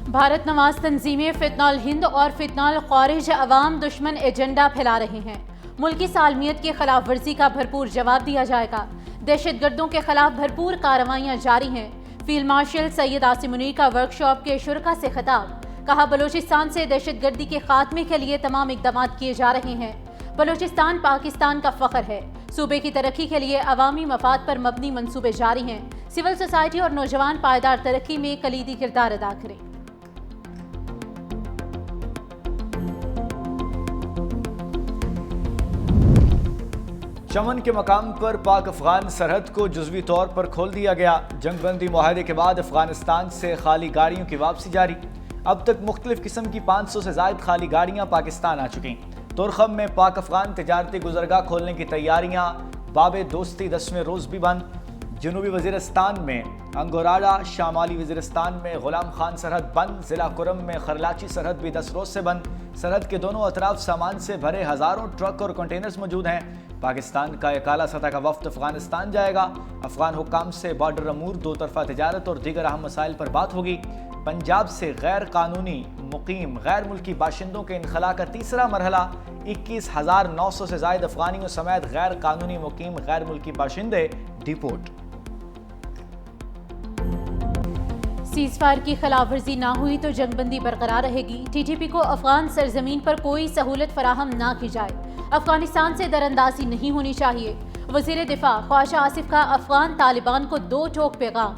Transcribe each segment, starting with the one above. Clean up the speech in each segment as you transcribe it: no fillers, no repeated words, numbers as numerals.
بھارت نواز تنظیمیں فتنہ الہند اور فتنہ الخوارج عوام دشمن ایجنڈا پھیلا رہے ہیں۔ ملکی سالمیت کی خلاف ورزی کا بھرپور جواب دیا جائے گا۔ دہشت گردوں کے خلاف بھرپور کارروائیاں جاری ہیں۔ فیلڈ مارشل سید عاصم منیر کا ورکشاپ کے شرکاء سے خطاب، کہا بلوچستان سے دہشت گردی کے خاتمے کے لیے تمام اقدامات کیے جا رہے ہیں۔ بلوچستان پاکستان کا فخر ہے۔ صوبے کی ترقی کے لیے عوامی مفاد پر مبنی منصوبے جاری ہیں۔ سول سوسائٹی اور نوجوان پائیدار ترقی میں کلیدی کردار ادا کریں۔ چمن کے مقام پر پاک افغان سرحد کو جزوی طور پر کھول دیا گیا۔ جنگ بندی معاہدے کے بعد افغانستان سے خالی گاڑیوں کی واپسی جاری۔ اب تک مختلف قسم کی 500 سے زائد خالی گاڑیاں پاکستان آ چکیں۔ تورخم میں پاک افغان تجارتی گزرگاہ کھولنے کی تیاریاں۔ باب دوستی 10ویں روز بھی بند۔ جنوبی وزیرستان میں انگوراڈا، شمالی وزیرستان میں غلام خان سرحد بند۔ ضلع کرم میں خرلاچی سرحد بھی 10 روز سے بند۔ سرحد کے دونوں اطراف سامان سے بھرے ہزاروں ٹرک اور کنٹینرز موجود ہیں۔ پاکستان کا ایک اعلیٰ سطح کا وفد افغانستان جائے گا۔ افغان حکام سے بارڈر امور، دو طرفہ تجارت اور دیگر اہم مسائل پر بات ہوگی۔ پنجاب سے غیر قانونی مقیم غیر ملکی باشندوں کے انخلاء کا تیسرا مرحلہ۔ 21,900 سے زائد افغانیوں سمیت غیر قانونی مقیم غیر ملکی باشندے ڈیپورٹ۔ سیز فائر کی خلاف ورزی نہ ہوئی تو جنگ بندی برقرار رہے گی۔ ٹی ٹی پی کو افغان سرزمین پر کوئی سہولت فراہم نہ کی جائے۔ افغانستان سے دراندازی نہیں ہونی چاہیے۔ وزیر دفاع خواجہ آصف کا افغان طالبان کو دو ٹوک پیغام۔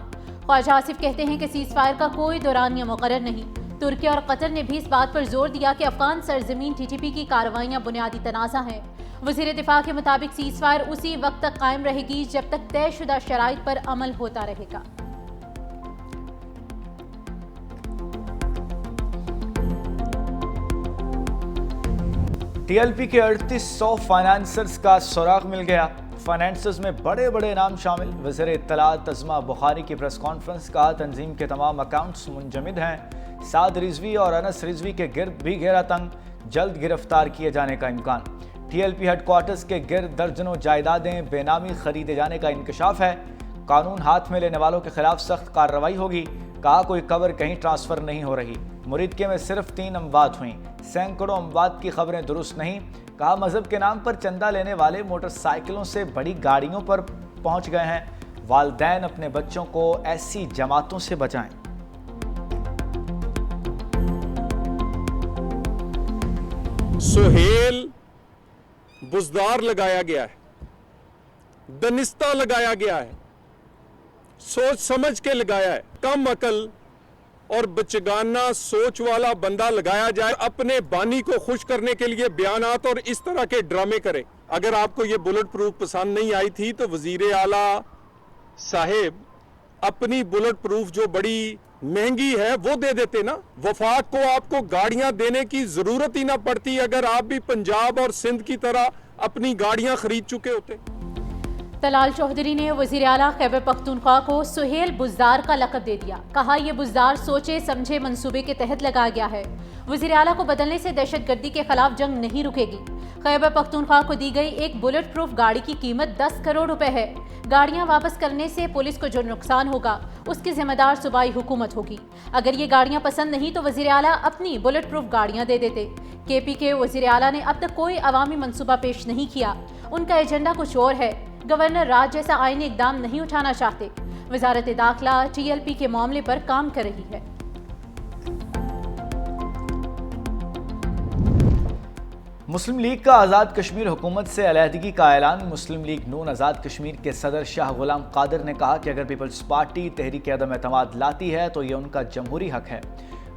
خواجہ آصف کہتے ہیں کہ سیز فائر کا کوئی دورانیہ مقرر نہیں۔ ترکی اور قطر نے بھی اس بات پر زور دیا کہ افغان سرزمین ٹی ٹی پی کی کارروائیاں بنیادی تنازع ہیں۔ وزیر دفاع کے مطابق سیز فائر اسی وقت تک قائم رہے گی جب تک طے شدہ شرائط پر عمل ہوتا رہے گا۔ ٹی ایل پی کے 3800 فائنانسرز کا سراغ مل گیا۔ فائنانسرز میں بڑے بڑے نام شامل۔ وزیر اطلاعات عظمیٰ بخاری کی پریس کانفرنس کا تنظیم کے تمام اکاؤنٹس منجمد ہیں۔ سعد رضوی اور انس رضوی کے گرد بھی گھیرا تنگ، جلد گرفتار کیے جانے کا امکان۔ T L P headquarters کے گرد درجنوں جائیدادیں بے نامی خریدے جانے کا انکشاف ہے۔ قانون ہاتھ میں لینے والوں کے خلاف سخت کارروائی ہوگی۔ کہا کوئی قبر کہیں ٹرانسفر نہیں ہو رہی۔ مریدکے میں صرف 3 اموات ہوئیں، سینکڑوں اموات کی خبریں درست نہیں۔ کہا مذہب کے نام پر چندہ لینے والے موٹر سائیکلوں سے بڑی گاڑیوں پر پہنچ گئے ہیں۔ والدین اپنے بچوں کو ایسی جماعتوں سے بچائیں۔ سہیل بزدار لگایا گیا ہے، دنستہ لگایا گیا ہے، سوچ سمجھ کے لگایا ہے۔ کم عقل اور بچگانہ سوچ والا بندہ لگایا جائے اپنے بانی کو خوش کرنے کے لیے بیانات اور اس طرح کے ڈرامے کرے۔ اگر آپ کو یہ بلٹ پروف پسند نہیں آئی تھی تو وزیر اعلیٰ صاحب اپنی بلٹ پروف جو بڑی مہنگی ہے وہ دے دیتے نا۔ وفاق کو آپ کو گاڑیاں دینے کی ضرورت ہی نہ پڑتی اگر آپ بھی پنجاب اور سندھ کی طرح اپنی گاڑیاں خرید چکے ہوتے۔ طلال چودھری نے وزیر اعلیٰ خیبر پختونخوا کو سہیل بزدار کا لقب دے دیا۔ کہا یہ بزدار سوچے سمجھے منصوبے کے تحت لگایا گیا ہے۔ وزیر اعلیٰ کو بدلنے سے دہشت گردی کے خلاف جنگ نہیں رکے گی۔ خیبر پختونخوا کو دی گئی ایک بلٹ پروف گاڑی کی قیمت 10 کروڑ روپے ہے۔ گاڑیاں واپس کرنے سے پولیس کو جو نقصان ہوگا اس کی ذمہ دار صوبائی حکومت ہوگی۔ اگر یہ گاڑیاں پسند نہیں تو وزیر اعلیٰ اپنی بلٹ پروف گاڑیاں دے دیتے۔ کے پی کے وزیر اعلیٰ نے اب تک کوئی عوامی منصوبہ پیش نہیں کیا۔ ان کا ایجنڈا کچھ اور ہے۔ گورنر راج جیسا آئینی اقدام نہیں اٹھانا چاہتے۔ وزارت داخلہ ٹی ایل پی کے معاملے پر کام کر رہی ہے۔ مسلم لیگ کا آزاد کشمیر حکومت سے علیحدگی کا اعلان۔ مسلم لیگ نون آزاد کشمیر کے صدر شاہ غلام قادر نے کہا کہ اگر پیپلز پارٹی تحریک عدم اعتماد لاتی ہے تو یہ ان کا جمہوری حق ہے۔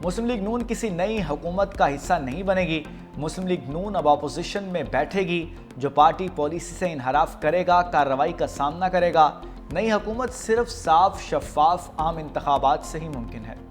مسلم لیگ نون کسی نئی حکومت کا حصہ نہیں بنے گی۔ مسلم لیگ نون اب اپوزیشن میں بیٹھے گی۔ جو پارٹی پالیسی سے انحراف کرے گا کارروائی کا سامنا کرے گا۔ نئی حکومت صرف صاف شفاف عام انتخابات سے ہی ممکن ہے۔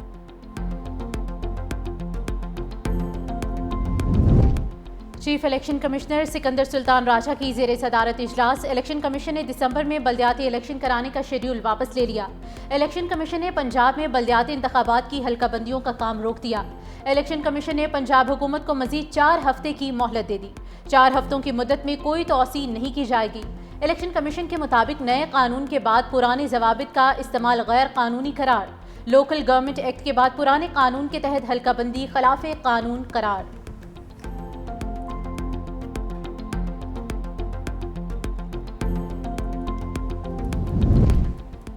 چیف الیکشن کمشنر سکندر سلطان راجہ کی زیر صدارت اجلاس۔ الیکشن کمیشن نے دسمبر میں بلدیاتی الیکشن کرانے کا شیڈیول واپس لے لیا۔ الیکشن کمیشن نے پنجاب میں بلدیاتی انتخابات کی حلقہ بندیوں کا کام روک دیا۔ الیکشن کمیشن نے پنجاب حکومت کو مزید 4 ہفتے کی مہلت دے دی۔ 4 ہفتوں کی مدت میں کوئی توسیع نہیں کی جائے گی۔ الیکشن کمیشن کے مطابق نئے قانون کے بعد پرانے ضوابط کا استعمال غیر قانونی قرار۔ لوکل گورنمنٹ ایکٹ کے بعد پرانے قانون کے تحت حلقہ بندی خلاف قانون قرار۔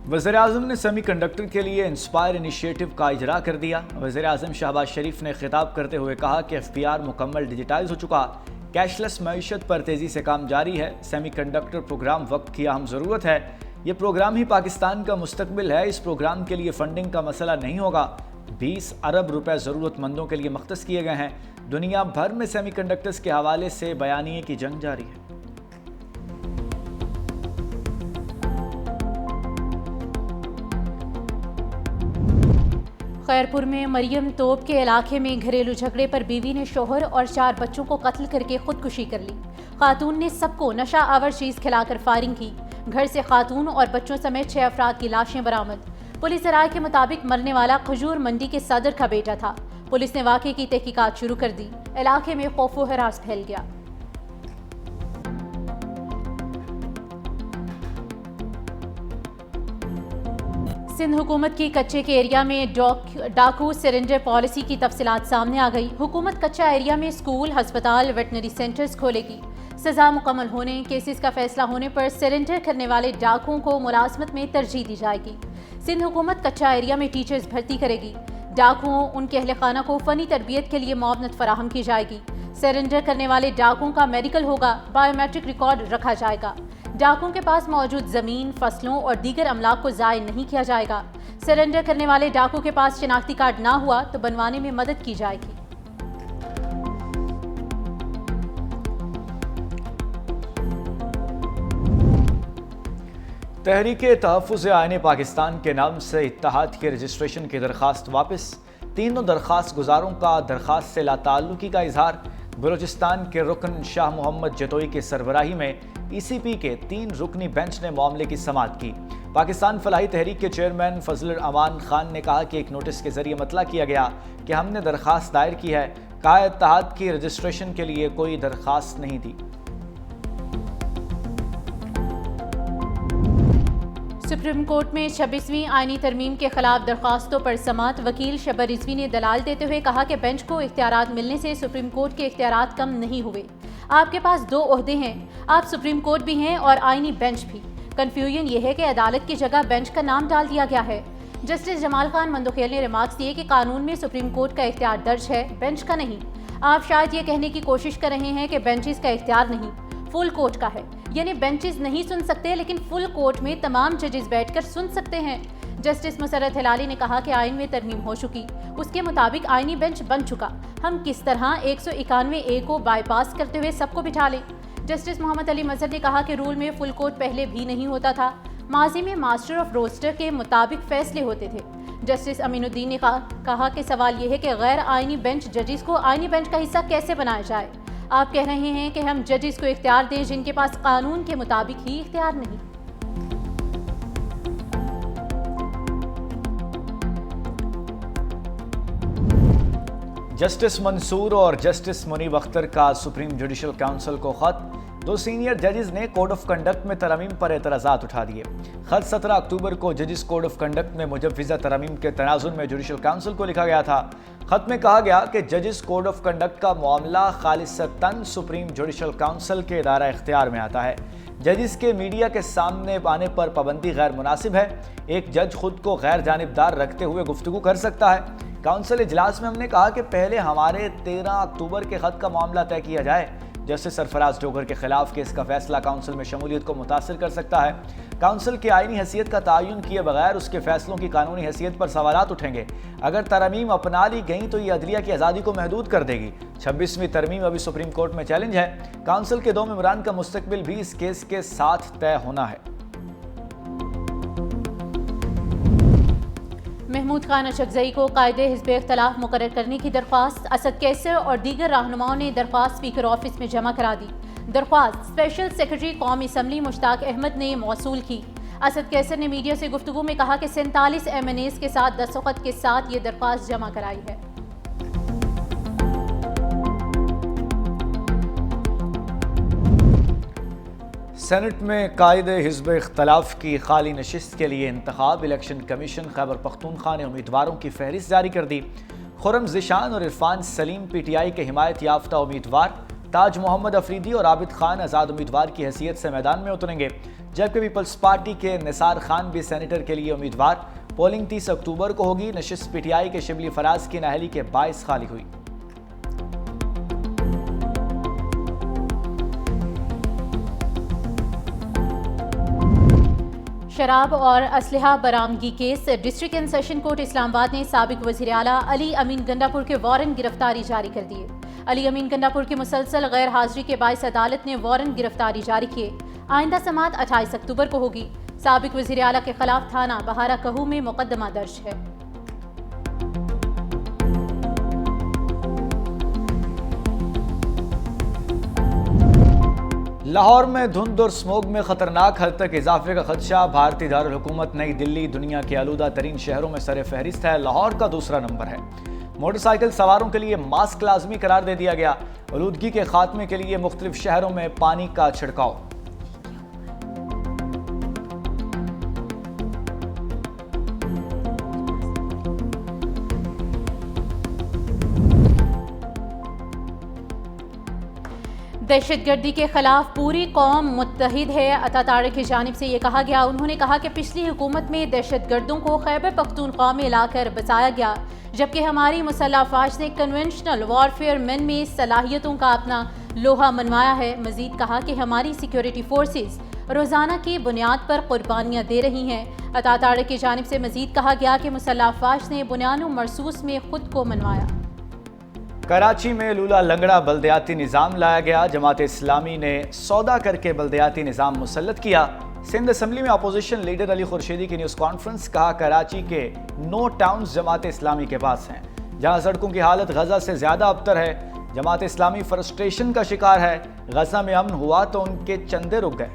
وزیراعظم نے سیمی کنڈکٹر کے لیے انسپائر انیشیٹو کا اجرا کر دیا۔ وزیراعظم شہباز شریف نے خطاب کرتے ہوئے کہا کہ FPR مکمل ڈیجیٹائز ہو چکا، کیش لیس معیشت پر تیزی سے کام جاری ہے۔ سیمی کنڈکٹر پروگرام وقت کی اہم ضرورت ہے، یہ پروگرام ہی پاکستان کا مستقبل ہے۔ اس پروگرام کے لیے فنڈنگ کا مسئلہ نہیں ہوگا۔ 20 ارب روپے ضرورت مندوں کے لیے مختص کیے گئے ہیں۔ دنیا بھر میں سیمی کنڈکٹرز کے حوالے سے بیانیے کی جنگ جاری ہے۔ خیرپور میں مریم توپ کے علاقے میں گھریلو جھگڑے پر بیوی نے شوہر اور 4 بچوں کو قتل کر کے خودکشی کر لی۔ خاتون نے سب کو نشہ آور چیز کھلا کر فائرنگ کی۔ گھر سے خاتون اور بچوں سمیت 6 افراد کی لاشیں برآمد۔ پولیس رائے کے مطابق مرنے والا کھجور منڈی کے صدر کا بیٹا تھا۔ پولیس نے واقعے کی تحقیقات شروع کر دی۔ علاقے میں خوف و ہراس پھیل گیا۔ سندھ حکومت کی کچے کے ایریا میں ڈاکو سرنڈر پالیسی کی تفصیلات سامنے آ گئی۔ حکومت کچا ایریا میں اسکول، ہسپتال، ویٹنری سینٹرز کھولے گی۔ سزا مکمل ہونے، کیسز کا فیصلہ ہونے پر سرنڈر کرنے والے ڈاکوؤں کو ملازمت میں ترجیح دی جائے گی۔ سندھ حکومت کچا ایریا میں ٹیچرز بھرتی کرے گی۔ ڈاکوؤں، ان کے اہل خانہ کو فنی تربیت کے لیے معاونت فراہم کی جائے گی۔ سرنڈر کرنے والے ڈاکوؤں کا میڈیکل ہوگا، بائیو میٹرک ریکارڈ رکھا جائے گا۔ ڈاکوؤں کے پاس موجود زمین، فصلوں اور دیگر املاک کو ضائع نہیں کیا جائے گا۔ سرنڈر کرنے والے ڈاکو کے پاس شناختی کارڈ نہ ہوا تو بنوانے میں مدد کی جائے گی۔ تحریک تحفظ آئین پاکستان کے نام سے اتحاد کے رجسٹریشن کی درخواست واپس۔ تینوں درخواست گزاروں کا درخواست سے لا تعلقی کا اظہار۔ بلوچستان کے رکن شاہ محمد جتوئی کی سربراہی میں ECP کے 3 رکنی بینچ نے معاملے کی سماعت کی۔ پاکستان فلاحی تحریک کے چیئرمین فضل الرحمان خان نے کہا کہ ایک نوٹس کے ذریعے مطلع کیا گیا کہ ہم نے درخواست دائر کی ہے، کہا اتحاد کی رجسٹریشن کے لیے کوئی درخواست نہیں دی۔ سپریم کورٹ میں 26ویں آئینی ترمیم کے خلاف درخواستوں پر سماعت۔ وکیل شبر رضوی نے دلائل دیتے ہوئے کہا کہ بینچ کو اختیارات ملنے سے سپریم کورٹ کے اختیارات کم نہیں ہوئے۔ آپ کے پاس 2 عہدے ہیں، آپ سپریم کورٹ بھی ہیں اور آئینی بینچ بھی۔ کنفیوژن یہ ہے کہ عدالت کی جگہ بینچ کا نام ڈال دیا گیا ہے۔ جسٹس جمال خان مندوخیل نے ریمارکس دیے کہ قانون میں سپریم کورٹ کا اختیار درج ہے، بینچ کا نہیں۔ آپ شاید یہ کہنے کی کوشش کر رہے ہیں کہ بینچز کا اختیار نہیں، فل کورٹ کا ہے، یعنی بینچز نہیں سن سکتے لیکن فل کورٹ میں تمام ججز بیٹھ کر سن سکتے ہیں۔ جسٹس مسرت ہلالی نے کہا کہ آئین میں ترمیم ہو چکی، اس کے مطابق آئینی بینچ بن چکا، ہم کس طرح 191A کو بائی پاس کرتے ہوئے سب کو بٹھا لیں۔ جسٹس محمد علی مظہر نے کہا کہ رول میں فل کورٹ پہلے بھی نہیں ہوتا تھا، ماضی میں ماسٹر آف روسٹر کے مطابق فیصلے ہوتے تھے۔ جسٹس امین الدین نے کہا کہ سوال یہ ہے کہ غیر آئینی بینچ ججز کو آئینی بینچ کا حصہ کیسے بنایا جائے۔ آپ کہہ رہے ہیں کہ ہم ججز کو اختیار دیں جن کے پاس قانون کے مطابق ہی اختیار نہیں۔ جسٹس منصور اور جسٹس منیب اختر کا سپریم جوڈیشل کونسل کو خط۔ 2 سینئر ججز نے کوڈ آف کنڈکٹ میں ترامیم پر اعتراضات اٹھا دیے۔ خط 17 اکتوبر کو ججز کوڈ آف کنڈکٹ میں مجوزہ ترامیم کے تناظر میں جوڈیشل کونسل کو لکھا گیا تھا۔ خط میں کہا گیا کہ ججز کوڈ آف کنڈکٹ کا معاملہ خالصتاً سپریم جوڈیشل کونسل کے ادارہ اختیار میں آتا ہے۔ ججز کے میڈیا کے سامنے آنے پر پابندی غیر مناسب ہے۔ ایک جج خود کو غیر جانبدار رکھتے ہوئے گفتگو کر سکتا ہے۔ کونسل اجلاس میں ہم نے کہا کہ پہلے ہمارے 13 اکتوبر کے خط کا معاملہ طے کیا جائے۔ جسٹس سرفراز ڈوگر کے خلاف کیس کا فیصلہ کونسل میں شمولیت کو متاثر کر سکتا ہے۔ کونسل کی آئینی حیثیت کا تعین کیے بغیر اس کے فیصلوں کی قانونی حیثیت پر سوالات اٹھیں گے۔ اگر ترامیم اپنا لی گئیں تو یہ عدلیہ کی آزادی کو محدود کر دے گی۔ 26ویں ترمیم ابھی سپریم کورٹ میں چیلنج ہے۔ کونسل کے 2 ممبران کا مستقبل بھی اس کیس کے ساتھ طے ہونا ہے۔ محمود خان اشکزئی کو قائد حزب اختلاف مقرر کرنے کی درخواست۔ اسد کیسر اور دیگر رہنماؤں نے درخواست اسپیکر آفس میں جمع کرا دی۔ درخواست اسپیشل سیکرٹری قومی اسمبلی مشتاق احمد نے موصول کی۔ اسد کیسر نے میڈیا سے گفتگو میں کہا کہ 47 MNAs کے ساتھ دستخط کے ساتھ یہ درخواست جمع کرائی ہے۔ سینٹ میں قائد حزب اختلاف کی خالی نشست کے لیے انتخاب۔ الیکشن کمیشن خیبر پختونخوا نے امیدواروں کی فہرست جاری کر دی۔ خرم ذیشان اور عرفان سلیم پی ٹی آئی کے حمایت یافتہ امیدوار، تاج محمد افریدی اور عابد خان آزاد امیدوار کی حیثیت سے میدان میں اتریں گے، جبکہ پیپلز پارٹی کے نثار خان بھی سینیٹر کے لیے امیدوار۔ پولنگ 30 اکتوبر کو ہوگی۔ نشست پی ٹی آئی کے شبلی فراز کی نااہلی کے باعث خالی ہوئی۔ شراب اور اسلحہ برآمدگی کیس۔ District and session court Islamabad نے سابق وزیر اعلیٰ علی امین گنڈا پور کے وارنٹ گرفتاری جاری کر دیے۔ علی امین گنڈا پور کی مسلسل غیر حاضری کے باعث عدالت نے وارنٹ گرفتاری جاری کیے۔ آئندہ سماعت 28 اکتوبر کو ہوگی۔ سابق وزیر اعلیٰ کے خلاف تھانہ بہارہ کہو میں مقدمہ درج ہے۔ لاہور میں دھند اور سموگ میں خطرناک حد تک اضافے کا خدشہ۔ بھارتی دارالحکومت نئی دلی دنیا کے آلودہ ترین شہروں میں سر فہرست ہے۔ لاہور کا دوسرا نمبر ہے۔ موٹر سائیکل سواروں کے لیے ماسک لازمی قرار دے دیا گیا۔ آلودگی کے خاتمے کے لیے مختلف شہروں میں پانی کا چھڑکاؤ۔ دہشت گردی کے خلاف پوری قوم متحد ہے، عطا طارق کی جانب سے یہ کہا گیا۔ انہوں نے کہا کہ پچھلی حکومت میں دہشت گردوں کو خیبر پختونخوا میں لا کر بچایا گیا، جبکہ ہماری مسلح افواج نے کنونشنل وارفیئر مین میں صلاحیتوں کا اپنا لوہا منوایا ہے۔ مزید کہا کہ ہماری سیکیورٹی فورسز روزانہ کی بنیاد پر قربانیاں دے رہی ہیں۔ عطا طارق کی جانب سے مزید کہا گیا کہ مسلح افواج نے بنیان و مرصوص میں خود کو منوایا۔ کراچی میں لولا لنگڑا بلدیاتی نظام لایا گیا۔ جماعت اسلامی نے سودا کر کے بلدیاتی نظام مسلط کیا۔ سندھ اسمبلی میں اپوزیشن لیڈر علی خورشیدی کی نیوز کانفرنس۔ کہا کراچی کے 9 ٹاؤنز جماعت اسلامی کے پاس ہیں، جہاں سڑکوں کی حالت غزہ سے زیادہ ابتر ہے۔ جماعت اسلامی فرسٹریشن کا شکار ہے۔ غزہ میں امن ہوا تو ان کے چندے رک گئے۔